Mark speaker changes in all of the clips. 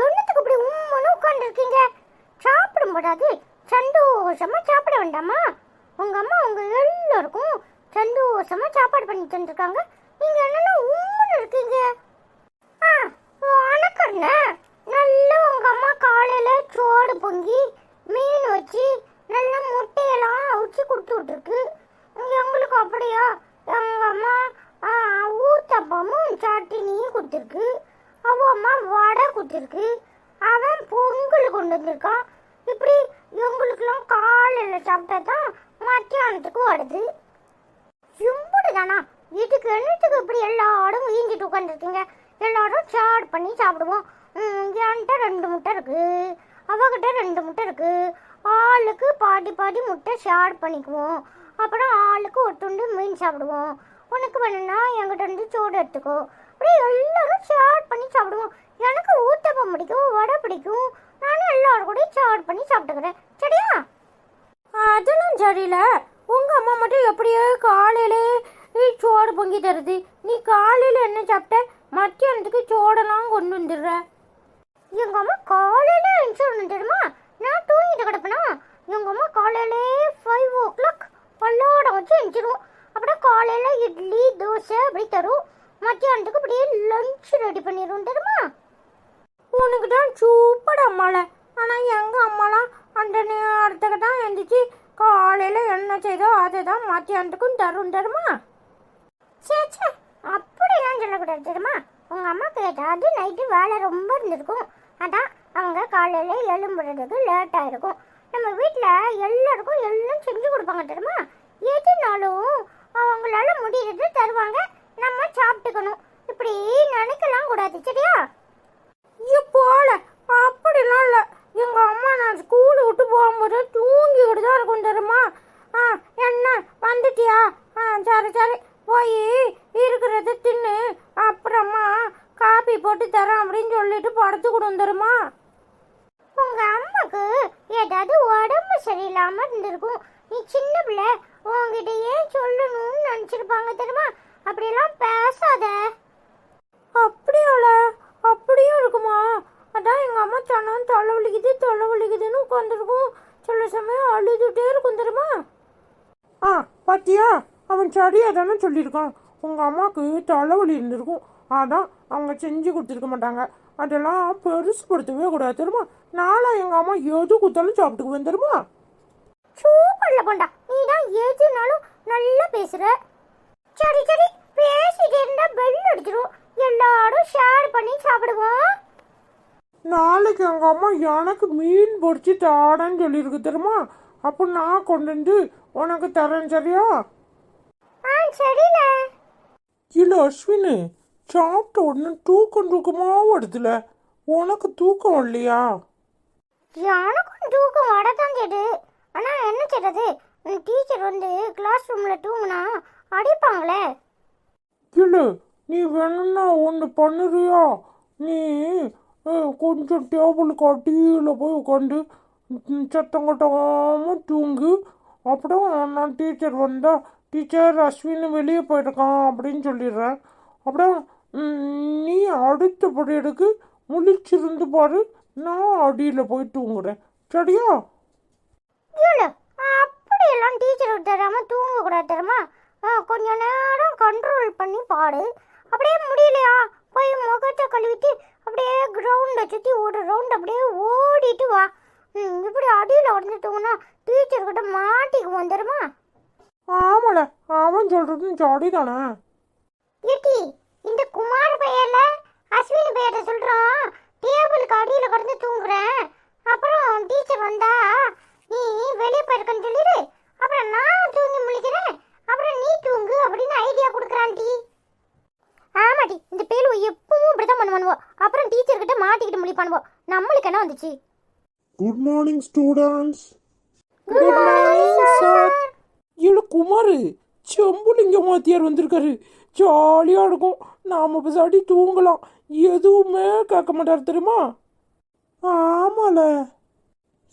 Speaker 1: என்னத்துக்கு இப்படி உம்முன்னு உட்காந்துருக்கீங்க? சாப்பிடும் போடாது சந்தோஷமா சாப்பிட வேண்டாமா? உங்க அம்மா உங்க எல்லாருக்கும் சந்தோஷமா சாப்பாடு பண்ணி தந்துருக்காங்க. நீங்க என்னன்னா உம்முன்னு இருக்கீங்க? வணக்கண்ண. நல்லா உங்க அம்மா காலையில சோறு பொங்கி மீன் வச்சு நல்லா முட்டையெல்லாம் அவிச்சு கொடுத்து விட்டுருக்கு. எங்களுக்கு அப்படியா? எங்க அம்மா ஊத்தப்பமும் சட்னியும் கொடுத்துருக்கு. அவ அம்மா வடை கொடுத்துருக்கு. அவன் பொங்கல் கொண்டு வந்திருக்கான். இப்படி எங்களுக்கெல்லாம் காலையில சாப்பிட்டா தான் மத்தியானத்துக்கு வருது. சிம்பிடுதானா? இதுக்கு என்னத்துக்கு இப்படி எல்லாரும் வீஞ்சிட்டு உட்காந்துருக்கீங்க? எல்லாரும் ஷேர் பண்ணி சாப்பிடுவோம். என்கிட்ட 2 முட்டை இருக்கு, அவகிட்ட 2 முட்டை இருக்கு. ஆளுக்கு பாதி பாதி முட்டை ஷேர் பண்ணிக்குவோம். அப்புறம் ஆளுக்கு ஒரு துண்டு மீன் சாப்பிடுவோம். உனக்கு வேணும்னா என்கிட்ட இருந்து சோறு எடுத்துக்கோ. அப்படியே எல்லாரும் ஷேர் பண்ணி சாப்பிடுவோம். எனக்கு ஊத்தப்பம் பிடிக்கும், வடை பிடிக்கும். நானும் எல்லாரும் கூட ஷேர் பண்ணி சாப்பிட்டுக்கிறேன். சரியா? அதெல்லாம் சரியில்ல. உங்க அம்மா மட்டும் எப்படியோ காலையில சோறு பொங்கி தருது. நீ காலையில என்ன சாப்பிட்ட? மத்தியானத்துக்கு சோடெல்லாம் கொண்டு வந்துடுற. எங்க அம்மா காலையில என்ன தெரியுமா? நான் தூங்கிட்டு கிடப்பேனா? எங்க அம்மா காலையில 5 o'clock பல்லோட வச்சு எழுந்திரும். அப்படியே காலையில இட்லி தோசை அப்படி தரும். மத்தியானத்துக்கு அப்படியே லஞ்ச் ரெடி பண்ணிடும் தெரியுமா? உனக்கு தான் சூப்பர் அம்மால. ஆனா எங்க அம்மாலாம் அந்த நேரத்துக்கு தான் எழுந்திரிச்சு காலையில என்ன செய்தோ அதை தான் மத்தியானத்துக்கும் தரும் தெரியுமா? சே சே, அப்படிலாம் சொல்லக்கூடாது தெரியுமா? உங்க அம்மாக்கு ஏதாவது நைட்டு வேலை ரொம்ப இருந்திருக்கும். அதான் அவங்க காலையில எழும்புறதுக்கு லேட் ஆயிருக்கும். நம்ம வீட்டில் எல்லாருக்கும் எல்லாம் செஞ்சு கொடுப்பாங்க தெரியுமா? எதுனாலும் அவங்களால முடியறது தருவாங்க. நம்ம சாப்பிட்டுக்கணும். இப்படி நினைக்கலாம் கூடாது. சரியா? போல அப்படிலாம் இல்லை. எங்க அம்மா நான் ஸ்கூலு விட்டு போகும்போது தூங்கிக்கிட்டு தான் இருக்கும் தெரியுமா? என்ன வந்துட்டியா? சரி சரி, போய் இருக்கிறத தின்னு, அப்புறமா காப்பி போட்டு தரேன் அப்படின்னு சொல்லிட்டு படுத்துக்கிடும் தெரியுமா? உங்க அம்மாக்கு ஏதாவது உடம்பு சரியில்லாம இருந்திருக்கும். நீ சின்ன பிள்ளை, உங்ககிட்ட ஏன் சொல்லணும்னு நினைச்சிருப்பாங்க தெரியுமா? அப்படியெல்லாம் பேசாத. அப்படியோல? அப்படியும் இருக்குமா? அதான் எங்க அம்மா சொன்னோம் தலைவலிக்குதுன்னு உட்காந்துருக்கும். சில சமயம் அழுதுட்டே இருக்கும் தெரியுமா?
Speaker 2: பாத்தியா, அவன் சரியா தானே சொல்லியிருக்கான். உங்க அம்மாவுக்கு தலைவலி இருந்திருக்கும். அதான் அவங்க செஞ்சு கொடுத்துருக்க மாட்டாங்க. அதெல்லாம் பெருசுப்படுத்தவே கூடாது தெரியுமா? நானும் எங்க அம்மா எது கொடுத்தாலும் சாப்பிட்டுக்குவேன் தெரியுமா?
Speaker 1: சூப்பர்ல போண்டா, நீ தான் எதுனாலும் நல்லா பேசுற. சரி சரி, பேசிட்டே இருந்தா பெல் அடிச்சிடும். எல்லாரும் ஷேர் பண்ணி சாப்பிடுவோம்.
Speaker 2: நாளைக்கு எங்க அம்மா எனக்கு மீன் பொறிச்சு தாடன்னு சொல்லியிருக்கு தெரியுமா? அப்போ நான் கொண்டு வந்து உனக்கு தரேன். சரியா?
Speaker 1: சரில.
Speaker 2: இல்ல அஸ்வினு, சாப்பிட்ட உடனே தூக்கமா வருதுல, உனக்கு தூக்கம் இல்லையா?
Speaker 1: எனக்கும் தூக்கம் வரதான் செய்யுது. ஆனா என்ன செய்யறது? டீச்சர் வந்து கிளாஸ் ரூம்ல தூங்குனா அடிப்பாங்களே.
Speaker 2: இல்ல, நீ வேணும்னா ஒன்று பண்ணுறியா? நீ கொஞ்சம் டேபிளுக்கு அடியில் போய் உட்காந்து சத்தம் கட்டாம தூங்கு. அப்புறம் நான் டீச்சர் வந்தா, டீச்சர் அஸ்வின் வெளியே போயிருக்கான் அப்படின்னு சொல்லிடுறேன். அப்புறம் நீ அடுத்த படையெடுக்கு முழிச்சிருந்து பாரு, நான் அடியில் போய் தூங்குறேன். சரியா?
Speaker 1: அப்படியெல்லாம் டீச்சர் தராம தூங்க கூடாது தெரியுமா? கொஞ்ச நேரம் கண்ட்ரோல் பண்ணி பாடு. அப்படியே முடியலையா, போய் முகத்தை கழுவிட்டு அப்படியே கிரவுண்டை சுற்றி ஒரு ரவுண்ட் அப்படியே ஓடிட்டு வா. இப்படி அடியில் உடஞ்சி தூங்கினா டீச்சர்கிட்ட மாட்டிக்குவோம் தெரியுமா?
Speaker 2: ஆமால, அவன் சொல்றதும் ஜாடி தானே.
Speaker 1: ஏட்டி, இந்த குமார் பெயர்ல அஸ்வின் பெயரை சொல்றான். டேபிளுக்கு அடியில் கடந்து தூங்குறேன். அப்புறம் டீச்சர் வந்தா நீ வெளியே போயிருக்கன்னு சொல்லிடு. அப்புறம் நான் தூங்கி முழிக்கிறேன். அப்புறம் நீ தூங்கு அப்படின்னு ஐடியா கொடுக்குறான் டி. ஆமாடி, இந்த பேலு எப்பவும் இப்படிதான் பண்ணுவானுவோ. அப்புறம் டீச்சர் கிட்ட மாட்டிக்கிட்டு முழிப்பானுவோ. நம்மளுக்கு என்ன வந்துச்சு?
Speaker 2: Good morning students.
Speaker 1: Good morning sir.
Speaker 2: இல்ல குமார், செம்புலிங்க மாத்தியார் வந்திருக்காரு. ஜாலியாக இருக்கும். நாம பசாடி தூங்கலாம். எதுவுமே கேட்க மாட்டார் தெரியுமா? ஆமால.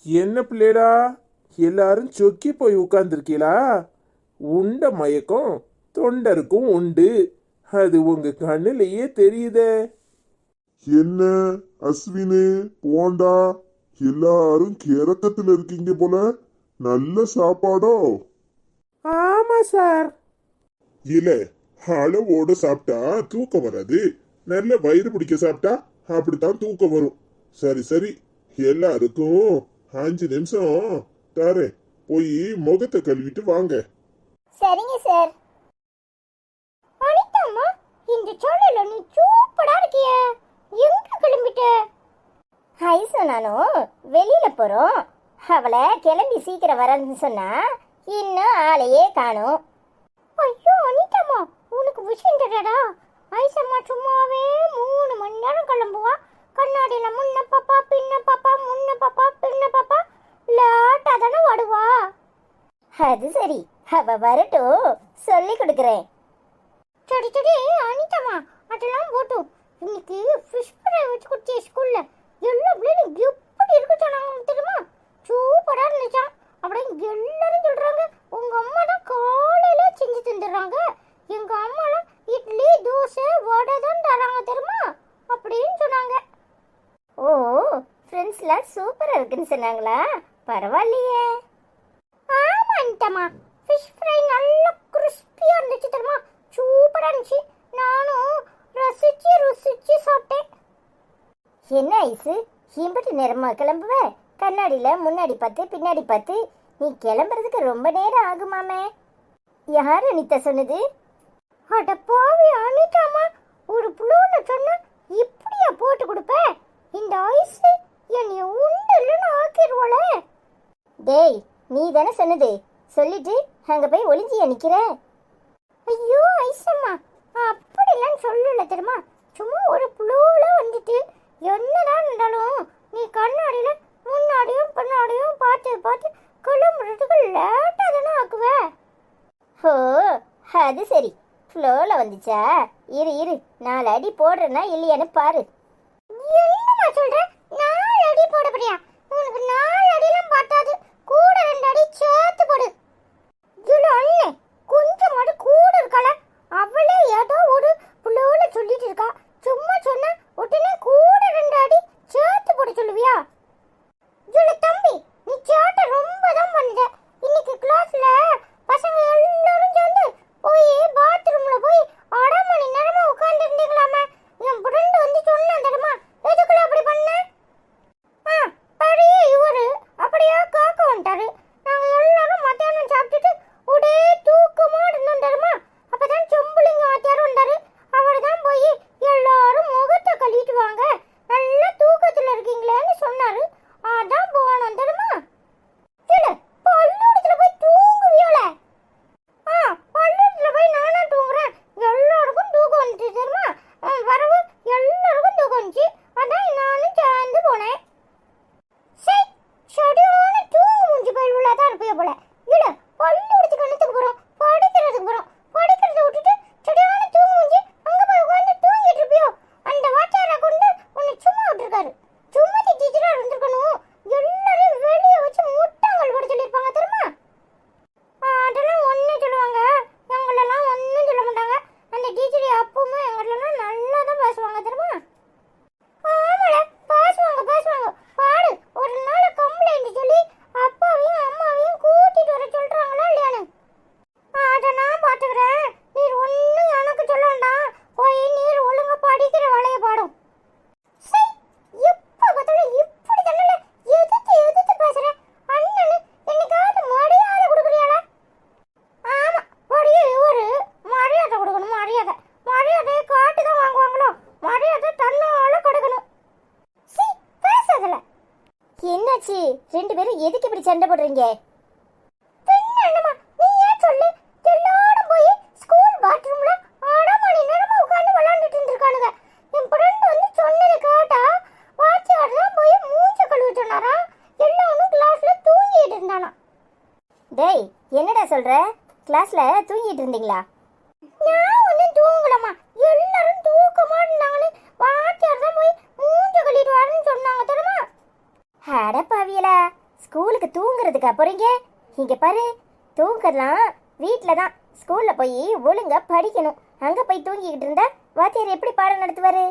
Speaker 3: என்ன பிள்ளைடா, எல்லாரும் சொக்கி போய் உட்கார்ந்துருக்கீங்களா? உண்ட மயக்கம் தொண்டருக்கும் உண்டு. அது உங்க கண்ணுலயே தெரியுதே.
Speaker 4: என்ன அஸ்வினு, போண்டா, எல்லாரும் கிறக்கத்துல இருக்கீங்க போல. நல்ல சாப்பாடோ?
Speaker 2: ஆமா சார்.
Speaker 4: இல்ல, அளவோட சாப்பிட்டா தூக்கம் வராது. நல்ல வயிறு பிடிக்க சாப்பிட்டா அப்படித்தான் தூக்கம் வரும். சரி சரி, எல்லாருக்கும் 5 நிமிஷம் தரேன். போய் முகத்தை கழுவிட்டு வாங்க.
Speaker 1: சரிங்க சார். அனிதாம்மா, இந்த சோலையில நீ சூப்பரா இருக்கிய. எங்க கிளம்பிட்ட? ஐசு நானும் வெளியில போறோம். அவளை கிளம்பி சீக்கிரம் வரேன்னு சொன்னா இன்னும் ஆளையே காணும். ஐயோ அனிதாம்மா, உனக்கு விஷயம் தெரியாடா? ஐசம்மா சும்மாவே 3 மணி நேரம் கிளம்புவா. கண்ணாடியில முன்ன பாப்பா பின்ன பாப்பா, முன்ன பாப்பா பின்ன பாப்பா, லேட்டா தானே வருவா. அது சரி, அவ வரட்டும், சொல்லி கொடுக்குறேன். சரி சரி அனிதாம்மா, அதெல்லாம் போட்டும். இன்னைக்கு ஃபிஷ் ஃப்ரை வச்சு கொடுத்திய ஸ்கூல்ல. எல்லா பிள்ளைங்க எப்படி இருக்கு சொன்னாங்க தெரியுமா? சூப்பரா இருந்துச்சான். அப்படியே எல்லாரும் சொல்றாங்க உங்க அம்மா தான் காலையில செஞ்சு தந்துடுறாங்க. எங்க அம்மாலாம் இட்லி தோசை வடை தான் தராங்க தெரியுமா அப்படின்னு சொன்னாங்க. ஓ, ஃப்ரெண்ட்ஸ்லாம் சூப்பரா இருக்குன்னு சொன்னாங்களா? பரவாயில்லையே. ஆமா அனிதாம்மா, ஃபிஷ் ஃப்ரை நல்லா கிறிஸ்பியா இருந்துச்சு தெரியுமா? சூப்பரா இருந்துச்சு. நானும் ரசிச்சு ருசிச்சு சாப்பிட்டேன். என்ன ஐசு, இம்பட்டு நேரமா கிளம்புவ? கண்ணாடியில முன்னாடி பார்த்து பின்னாடி பார்த்து நீ கிளம்புறதுக்கு ரொம்ப நேரம் ஆகுமாமே. யார் அனிதா சொன்னது? அட பாவி அனிதாம்மா, ஒரு புலோல சொன்னா இப்படியா போட்டு கொடுப்ப? இந்த ஐஸ் என்னைய உண்டு இல்லைன்னு ஆக்கிடுவோல. டேய், நீ தானே சொன்னது. சொல்லிட்டு அங்க போய் ஒளிஞ்சியா நிக்கிற? ஐயோ ஐசம்மா, அப்படிலாம் சொல்லல தெரியுமா? சும்மா ஒரு புலோல வந்துட்டு என்னதான் இருந்தாலும் நீ கண்ணாடியில முன்னாடியும் பின்னாடியும் பார்த்து பார்த்து கிளம்புறதுக்கு லேட்டா தானே ஆக்குவ. ஓ, அது சரி, ஃப்ளோல வந்துச்சா? இரு இரு, 4 அடி போடுறேன்னா இல்லையான்னு பாரு. என்னமா சொல்ற? 4 அடி போட போறியா? உனக்கு 4 அடிலாம் பத்தாது, கூட 2 அடி சேர்த்து போடு. இதுல அண்ணே கொஞ்சம் மட்டும் கூட இருக்கல. அவளே ஏதோ ஒரு புலோல சொல்லிட்டு இருக்கா. சும்மா சொன்னா உடனே கூட 2 அடி சேர்த்து போட சொல்லுவியா? இதுல தம்பி, நீ சேட்டை ரொம்ப தான் பண்ணுற. இன்னைக்கு கிளாஸ்ல பசங்க எல்லாரும் சேர்ந்து போய் பாத்ரூம்ல போய் 1/2 மணி நேரமா உட்கார்ந்து இருந்தீங்களாமே. என் ஃப்ரெண்ட் வந்து சொன்னான் தெரியுமா? எதுக்குள்ள அப்படி பண்ண? பெரிய இவரு அப்படியே காக்க வந்துட்டாரு. நாங்க எல்லாரும் மத்தியானம் சாப்பிட்டுட்டு ஒரே தூக்கமா இருந்தோம் தெரியுமா? அப்பதான் செம்புலிங்க வாத்தியார் வந்தாரு. அவர் தான் போய் எல்லாரும் முகத்தை கழுவிட்டு வாங்க, நல்லா தூக்கத்துல இருக்கீங்களேன்னு சொன்னாரு. அதான் போனோம் தெரியுமா? பள்ளிக்கூடத்துல போய் தூங்குவியோல? பள்ளிக்கூடத்துல போய் நானா தூங்குறேன்? எல்லாருக்கும் தூக்கம் வந்துச்சு தெரியுமா? வரவு எல்லாருக்கும் தூக்கம் வந்துச்சு. அதான் நானும் சேர்ந்து போனேன். சரி, சரியான தூங்கு மூஞ்சி பயிலுள்ள தான் இருப்பைய போல. இல்ல, பள்ளிக்கூடத்துக்கு என்னத்துக்கு போறோம்? படிக்கிறதுக்கு போறோம். படிக்கிறத விட்டுட்டு சரியான தூங்கு மூஞ்சி அங்க போய் உட்காந்து தூங்கிட்டு இருப்பியோ? அந்த வாத்தியாரை கொண்டு உன்னை சும்மா விட்டுருக்காரு. சும்மா டீச்சரா இருந்திருக்கணும். எல்லாரையும் வெளியே வச்சு முட்டாங்கள் போட சொல்லியிருப்பாங்க தெரியுமா? அதெல்லாம் ஒன்றும் சொல்லுவாங்க, எங்களெல்லாம் ஒன்றும் சொல்ல மாட்டாங்க. அந்த டீச்சர் அப்பவுமே எங்களெல்லாம் நல்லா தான் பேசுவாங்க தெரியுமா? ஆமால, பேசுவாங்க பேசுவாங்க. பாடு, ஒரு நாள் கம்ப்ளைண்ட் சொல்லி அப்பாவையும் அம்மாவையும் கூட்டிட்டு வர சொல்றாங்களா இல்லையானு? அதை நான் பாத்துக்கிறேன். நீர் ஒன்றும் எனக்கு சொல்ல வேண்டாம். போய் நீர் ஒழுங்கா படிக்கிற வேலையை பாடும். சரி, எப்ப பார்த்தாலும் இப்படி தானே எதிர்த்து எதிர்த்து பேசுற. அண்ணனு என்னைக்காவது மரியாதை கொடுக்குறியாளா? ஆமா, படியே இவரு மரியாதை கொடுக்கணும். மரியாதை மரியாதையை காட்டு தான் வாங்குவாங்களோ? மரியாதை தன்னால கொடுக்கணும். சரி, பேசாதல. என்னாச்சு? 2 பேரும் எதுக்கு இப்படி சண்டை போடுறீங்க? என்னம்மா நீ ஏன் சொல்லு? எல்லாரும் போய் ஸ்கூல் பாத்ரூம்ல 1/2 மணி நேரமா உட்கார்ந்து விளையாண்டுட்டு இருந்திருக்கானுங்க. என் ஃப்ரெண்ட் வந்து சொன்னதை கேட்டா வாத்தியார் தான் போய் மூஞ்ச கழுவி சொன்னாரா. எல்லாரும் கிளாஸ்ல தூங்கிட்டு இருந்தானா. டேய், என்னடா சொல்ற? கிளாஸ்ல தூங்கிட்டு இருந்தீங்களா? நான் ஒன்னும் தூங்கலமா. எல்லாரும் தூக்கமா இருந்தாங்கன்னு வாத்தியார் தான் போய் மூஞ்ச கழுவிட்டு வரேன்னு சொன்னாங்க தெரியுமா? அட பாவியலா, ஸ்கூலுக்கு தூங்குறதுக்கா போறீங்க? இங்க பாரு, தூங்கலாம் வீட்டில தான். ஸ்கூல்ல போய் ஒழுங்கா படிக்கணும். அங்க போய் தூங்கிக்கிட்டு இருந்தா வாத்தியார் எப்படி பாடம் நடத்துவாரு?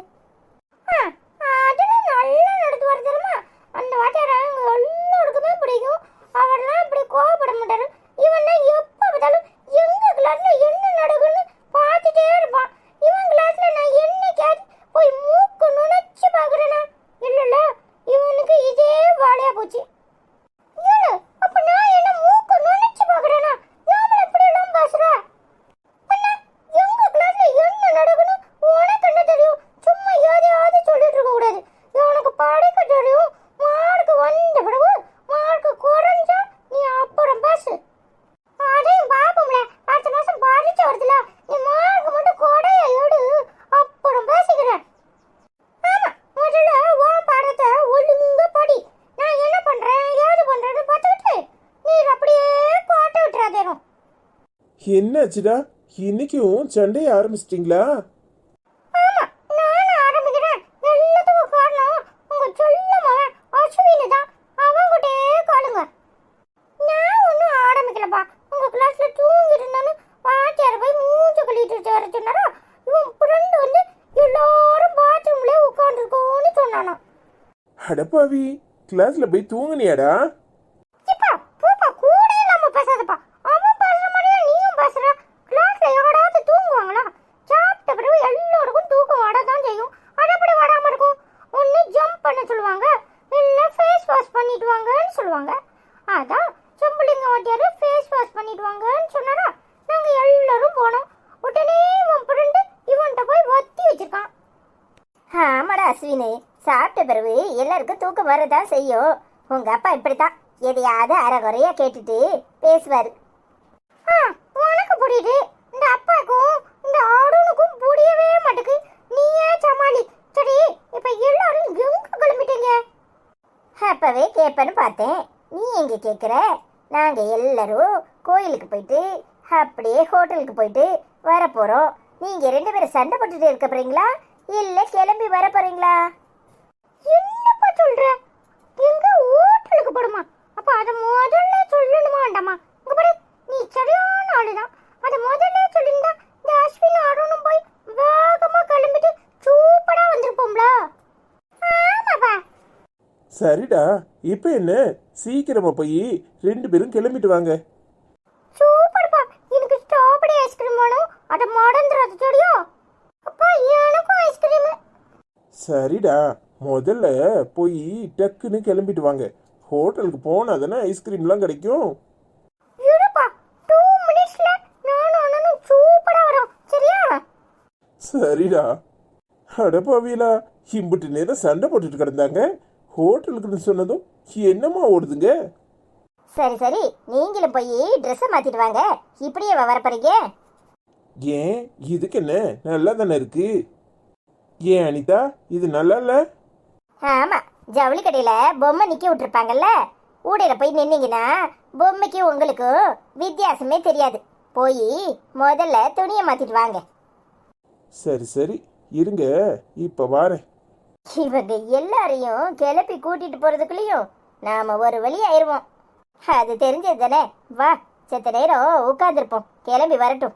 Speaker 3: என்னாச்சுடா, இன்னைக்கும் சண்டைய ஆரம்பிச்சிட்டிங்களா?
Speaker 1: ஆமா, நானும் ஆரம்பிக்கிறேன். எல்லாத்துக்கும் காரணம் உங்க சொல்ல மகன் அஸ்வினு தான். அவங்கிட்டே காலுங்க. நான் ஒன்றும் ஆரம்பிக்கலப்பா. உங்க கிளாஸ்ல தூங்கிட்டு இருந்தானு வாத்தியார் போய் மூச்சு கழிட்டு வர சொன்னாரா, இவன் ஃப்ரெண்டு வந்து எல்லாரும் பாத்ரூம்ல உட்காந்துருக்கோன்னு சொன்னானா.
Speaker 3: அடப்பாவி, கிளாஸ்ல போய் தூங்குனியாடா?
Speaker 1: இப்பா பூப்பா கூட இல்லாம பேசாதப்பா. அவன் பேசுற மாதிரியே நீயும் பேசுற. கிளாஸ்ல யாராவது தூங்குவாங்களா? சாப்பிட்ட பிறகு எல்லாருக்கும் தூக்கம் வரதான் செய்யும். அது எப்படி வராம இருக்கும்? ஒன்னு ஜம்ப் பண்ண சொல்லுவாங்க, இல்ல ஃபேஸ் வாஷ் பண்ணிட்டு வாங்கன்னு சொல்லுவாங்க. அதான் செம்புலிங்க வாத்தியாரு ஃபேஸ் வாஷ் பண்ணிட்டு வாங்கன்னு சொன்னாரா, நாங்க எல்லாரும் போனோம். உடனே இவன் ஃப்ரெண்டு இவன்கிட்ட போய் வத்தி வச்சிருக்கான்.
Speaker 5: ஆமாடா அஸ்வினு, சாப்பிட்ட பிறகு எல்லாருக்கும் தூக்கம் வரதான் செய்யும். உங்க அப்பா இப்படித்தான், எதையாவது அரைகுறையா கேட்டுட்டு பேசுவாரு.
Speaker 1: உனக்கு புரியுது, இந்த அப்பாக்கும் இந்த ஆடுனுக்கும் புரியவே மாட்டுக்கு. நீயே சமாளி. சரி, இப்ப எல்லாரும் எங்க கிளம்பிட்டீங்க?
Speaker 5: அப்பவே கேட்பேன்னு பார்த்தேன், நீ எங்க கேட்குற? நாங்க எல்லாரும் கோயிலுக்கு போயிட்டு அப்படியே ஹோட்டலுக்கு போயிட்டு வர போறோம். நீங்க 2 பேரும் சண்டை போட்டுட்டு இருக்க போறீங்களா, இல்ல கிளம்பி வர போறீங்களா?
Speaker 1: என்னப்பா சொல்ற? எங்க ஹோட்டலுக்கு போடுமா? அப்ப அத முதல்ல சொல்லணுமா வேண்டாமா? இங்க பாரு, நீ சரியான ஆளுதான். அத முதல்ல சொல்லிருந்தா இந்த அஸ்வின் அருணும் போய் வேகமா கிளம்பிட்டு சூப்பரா வந்திருப்போம்ல. ஆமாப்பா.
Speaker 3: சரிடா, இப்ப என்ன, சீக்கிரமா போய் 2 பேரும் கிளம்பிட்டு வாங்க.
Speaker 1: சூப்பர்ப்பா. எனக்கு ஸ்ட்ராபெரி ஐஸ்கிரீம் வேணும். அத மறந்துடாத சரியா? அப்பா எனக்கும் ஐஸ்கிரீம்.
Speaker 3: சரிடா, முதல்ல போய் டக்குன்னு கிளம்பிட்டு வாங்க. ஹோட்டலுக்கு போனா தானே ஐஸ்கிரீம்லாம் கிடைக்கும்.
Speaker 1: இருப்பா, 2 மினிட்ஸ்ல நானும் அண்ணனும் சூப்பரா வரோம் சரியா?
Speaker 3: சரிடா. அடப்பாவியலா, இம்புட்டு நேரம் சண்டை போட்டுட்டு கிடந்தாங்க. ஹோட்டலுக்குன்னு சொன்னதும் என்னமா ஓடுதுங்க?
Speaker 5: சரி சரி, நீங்களும் போய் ட்ரெஸ்ஸை மாத்திட்டு வாங்க. இப்படியே வர போறீங்க?
Speaker 3: ஏன், இதுக்கு என்ன, நல்லா தானே இருக்கு. ஏன் அனிதா, இது நல்லா இல்ல?
Speaker 5: ஆமா, ஜவுளி கடையில பொம்மை நிக்க விட்டுருப்பாங்கல்ல, ஊடையில போய் நின்னீங்கன்னா பொம்மைக்கு உங்களுக்கும் வித்தியாசமே தெரியாது. போய் முதல்ல துணியை மாத்திட்டு வாங்க.
Speaker 3: சரி சரி, இருங்க, இப்ப வாரேன்.
Speaker 5: இவங்க எல்லாரையும் கிளப்பி கூட்டிட்டு போறதுக்குள்ளேயும் நாம ஒரு வழி ஆயிருவோம். அது தெரிஞ்சது தானே. வா, செத்த நேரம் உட்காந்துருப்போம், கிளம்பி வரட்டும்.